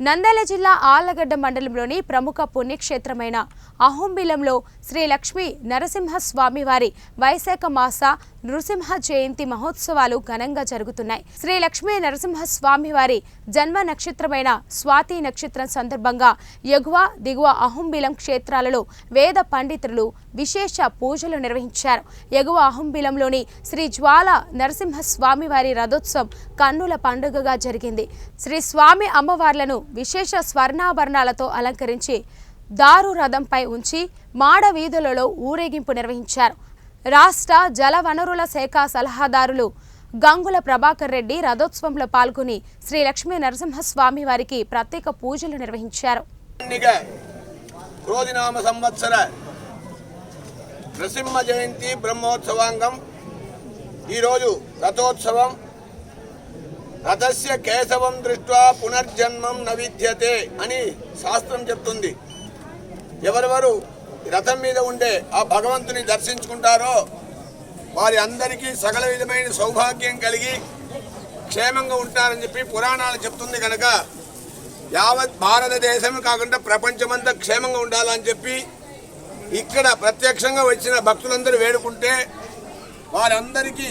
నంద్యాల జిల్లా ఆళ్లగడ్డ మండలంలోని ప్రముఖ పుణ్యక్షేత్రమైన అహోబిలంలో శ్రీ లక్ష్మీ నరసింహస్వామి వారి వైశాఖ మాస నృసింహ జయంతి మహోత్సవాలు ఘనంగా జరుగుతున్నాయి. శ్రీ లక్ష్మీ నరసింహస్వామి వారి జన్మ నక్షత్రమైన స్వాతి నక్షత్రం సందర్భంగా ఎగువ దిగువ అహోబిలం క్షేత్రాలలో వేద పండితులు విశేష పూజలు నిర్వహించారు. ఎగువ అహోబిలంలోని శ్రీ జ్వాల నరసింహస్వామి వారి రథోత్సవం కన్నుల పండుగగా జరిగింది. శ్రీ స్వామి అమ్మవార్లను విశేష స్వర్ణాభరణాలతో అలంకరించి దారు రథంపై ఉంచి మాడ వీధులలో ఊరేగింపు నిర్వహించారు. రాష్ట్ర జల వనరుల శాఖ సలహాదారులు గంగుల ప్రభాకర్ రెడ్డి రథోత్సవంలో పాల్గొని శ్రీ లక్ష్మీ నరసింహస్వామి వారికి ప్రత్యేక పూజలు నిర్వహించారు. నరసింహ జయంతి బ్రహ్మోత్సవాంగం ఈరోజు రథోత్సవం. రథస్య కేశవం దృష్ట్వా పునర్జన్మం న విద్యతే అని శాస్త్రం చెప్తుంది. ఎవరెవరు రథం మీద ఉండే ఆ భగవంతుని దర్శించుకుంటారో వారి అందరికీ సకల విధమైన సౌభాగ్యం కలిగి క్షేమంగా ఉంటారని చెప్పి పురాణాలు చెప్తుంది. కనుక యావత్ భారతదేశం కాకుండా ప్రపంచమంతా క్షేమంగా ఉండాలని చెప్పి ఇక్కడ ప్రత్యక్షంగా వచ్చిన భక్తులందరూ వేడుకుంటే వారందరికీ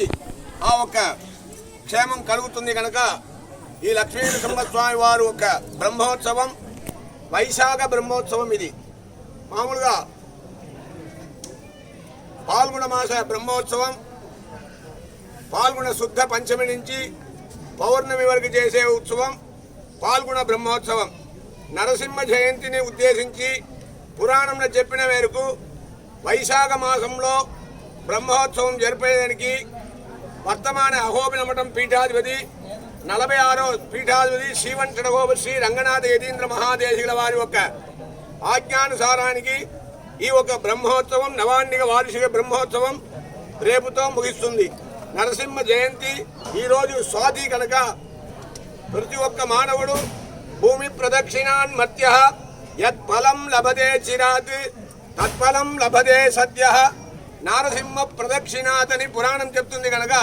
ఆ ఒక్క క్షేమం కలుగుతుంది. కనుక ఈ లక్ష్మీ నరసింహస్వామి వారు ఒక బ్రహ్మోత్సవం, వైశాఖ బ్రహ్మోత్సవం. ఇది మామూలుగా పాల్గొన మాస బ్రహ్మోత్సవం పాల్గొన శుద్ధ పంచమి నుంచి పౌర్ణమి వరకు చేసే ఉత్సవం పాల్గొన బ్రహ్మోత్సవం. నరసింహ జయంతిని ఉద్దేశించి పురాణంలో చెప్పిన మేరకు వైశాఖ మాసంలో బ్రహ్మోత్సవం జరిపేదానికి వర్తమాన అహోబిల మఠం పీఠాధిపతి 46వ పీఠాధిపతి శ్రీవంచడగోప శ్రీ రంగనాథ యతీంద్ర మహాదేశికుల వారి యొక్క ఆజ్ఞానుసారానికి ఈ ఒక బ్రహ్మోత్సవం నవాన్నిక వార్షిక బ్రహ్మోత్సవం రేపుతో ముగిస్తుంది. నరసింహ జయంతి ఈరోజు స్వాతి కనుక ప్రతి ఒక్క మానవుడు భూమి ప్రదక్షిణాన్ మత్య యత్ఫలం లభదే చిరాత్ తత్ఫలం లభదే సద్య నారసింహ ప్రదక్షిణాతని పురాణం చెప్తుంది. కనుక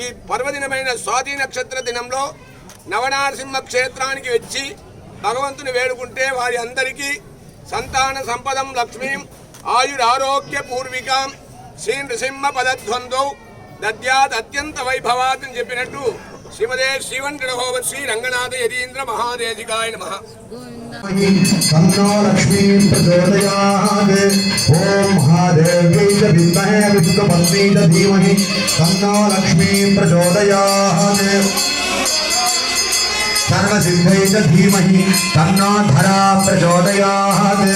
ఈ పర్వదినమైన స్వాతి నక్షత్ర దినంలో నవనారసింహ క్షేత్రానికి వచ్చి భగవంతుని వేడుకుంటే వారి అందరికీ సంతాన సంపదం లక్ష్మీం ఆయురారోగ్య పూర్వికాం శ్రీ నృసింహ పదద్వంద్వౌ దద్యాత్ అత్యంత వైభవాత్ అని చెప్పినట్టు శ్రీమదే శ్రీవంకటహోమ శ్రీ రంగనాథ యతీంద్ర మహాదేశికాయ నమః. तन्नो लक्ष्मी प्रचोदयात् ओम महादेव्यै च विद्महे विष्णुपत्न्यै च धीमहि तन्नो लक्ष्मी प्रचोदयात् सर्वसिद्ध्यै च धीमहि तन्नो धरा प्रचोदयात्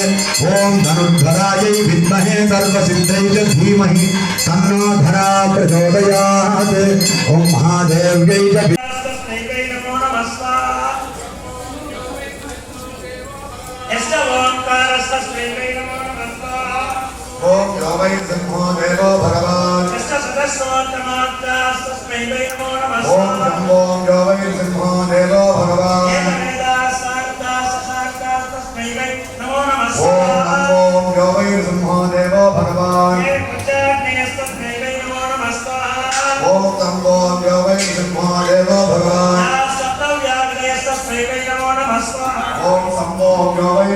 ओम धनुर्धरायै विद्महे सर्वसिद्ध्यै च धीमहि तन्नो धरा प्रचोदयात् ओम महादेव्यै च ओम योवै सिंहो देवो भगवान् ओम जम्बो योवै सिंहो देवो भगवान् ओम नमो योवै सिंहो देवो भगवान् ओम जम्बो योवै सिंहो देवो भगवान् ओम संभो योवै